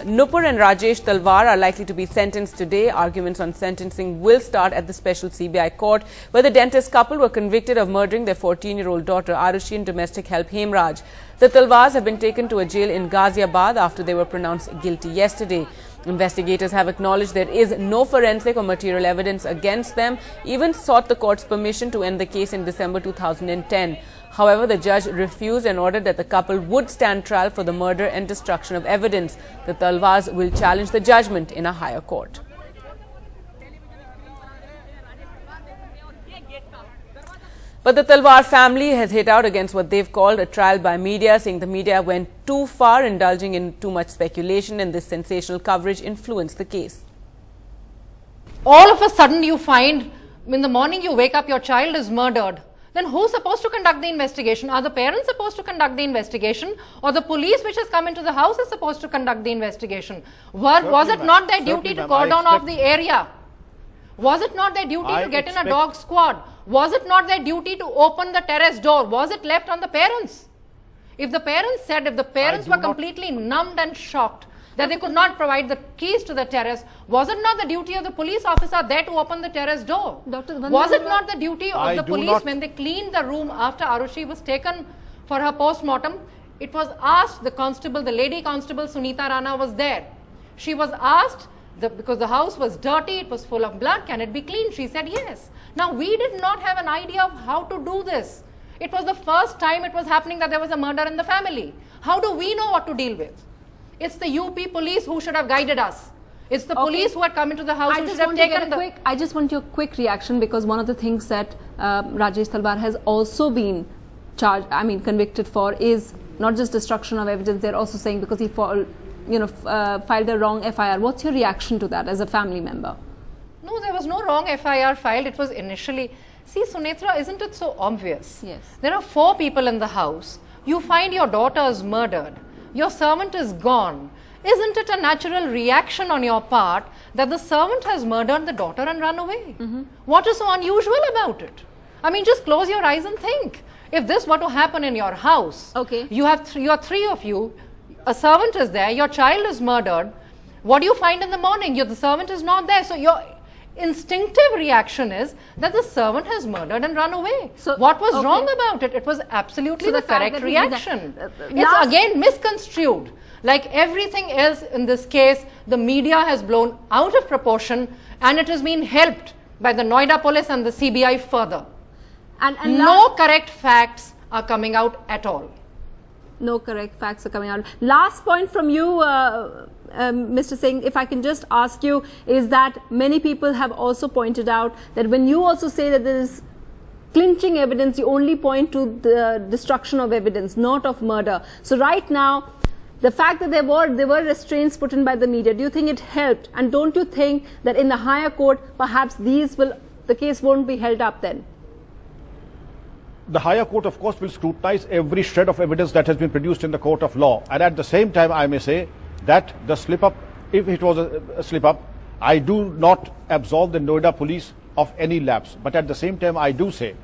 Nupur and Rajesh Talwar are likely to be sentenced today. Arguments on sentencing will start at the special CBI court, where the dentist couple were convicted of murdering their 14-year-old daughter Aarushi and domestic help Hemraj. The Talwars have been taken to a jail in Ghaziabad after they were pronounced guilty yesterday. Investigators have acknowledged there is no forensic or material evidence against them, even sought the court's permission to end the case in December 2010. However, the judge refused and ordered that the couple would stand trial for the murder and destruction of evidence. The Talwars will challenge the judgment in a higher court. But the Talwar family has hit out against what they've called a trial by media, saying the media went too far, indulging in too much speculation, and this sensational coverage influenced the case. All of a sudden you find, in the morning you wake up, your child is murdered. Then who's supposed to conduct the investigation? Are the parents supposed to conduct the investigation, or the police which has come into the house is supposed to conduct the investigation? Was it not their duty to cordon off the area? Was it not their duty to get in a dog squad? Was it not their duty to open the terrace door? Was it left on the parents? If the parents were completely numbed and shocked that they could not provide the keys to the terrace, was it not the duty of the police officer there to open the terrace door? Was it not the duty of the police when they cleaned the room after Aarushi was taken for her post-mortem? It was asked, the constable, the lady constable Sunita Rana was there. She was asked, because the house was dirty, it was full of blood, can it be cleaned? She said yes. Now, we did not have an idea of how to do this. It was the first time it was happening that there was a murder in the family. How do we know what to deal with? It's the UP police who should have guided us. It's the police who had come into the house who should have taken I just want your quick reaction, because one of the things that Rajesh Talwar has also been convicted for is not just destruction of evidence. They're also saying because he filed a wrong FIR. What's your reaction to that as a family member? No, there was no wrong FIR filed. It was initially... See, Sunetra, isn't it so obvious? Yes. There are 4 people in the house. You find your daughter is murdered. Your servant is gone. Isn't it a natural reaction on your part that the servant has murdered the daughter and run away? What is so unusual about it? I mean, just close your eyes and think. If this were to happen in your house, you are 3 of you, a servant is there, your child is murdered. What do you find in the morning? The servant is not there. So your instinctive reaction is that the servant has murdered and run away. So what was wrong about it? It was absolutely the correct reaction. It's again misconstrued. Like everything else in this case, the media has blown out of proportion, and it has been helped by the Noida police and the CBI further. And no correct facts are coming out at all. No correct facts are coming out. Last point from you, Mr. Singh, if I can just ask you, is that many people have also pointed out that when you also say that there is clinching evidence, you only point to the destruction of evidence, not of murder. So right now, the fact that there were restraints put in by the media, do you think it helped? And don't you think that in the higher court, perhaps the case won't be held up then? The higher court, of course, will scrutinize every shred of evidence that has been produced in the court of law. And at the same time, I may say that the slip-up, if it was a slip-up, I do not absolve the Noida police of any lapse. But at the same time, I do say,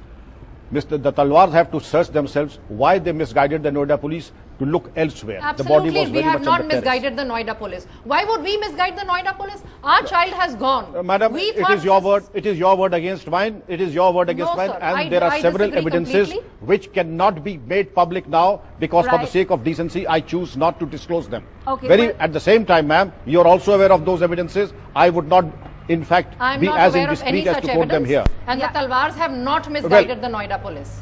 the Talwars have to search themselves why they misguided the Noida police to look elsewhere. Absolutely, the body was we have not misguided the the Noida police. Why would we misguide the Noida police? Our child has gone. Madam, it is your word. It is your word against mine. It is your word against mine. And there are several evidences which cannot be made public now because for the sake of decency, I choose not to disclose them. At the same time, ma'am, you are also aware of those evidences. I would not, in fact, be as indiscreet as to quote them here. And the Talwars have not misguided the Noida police.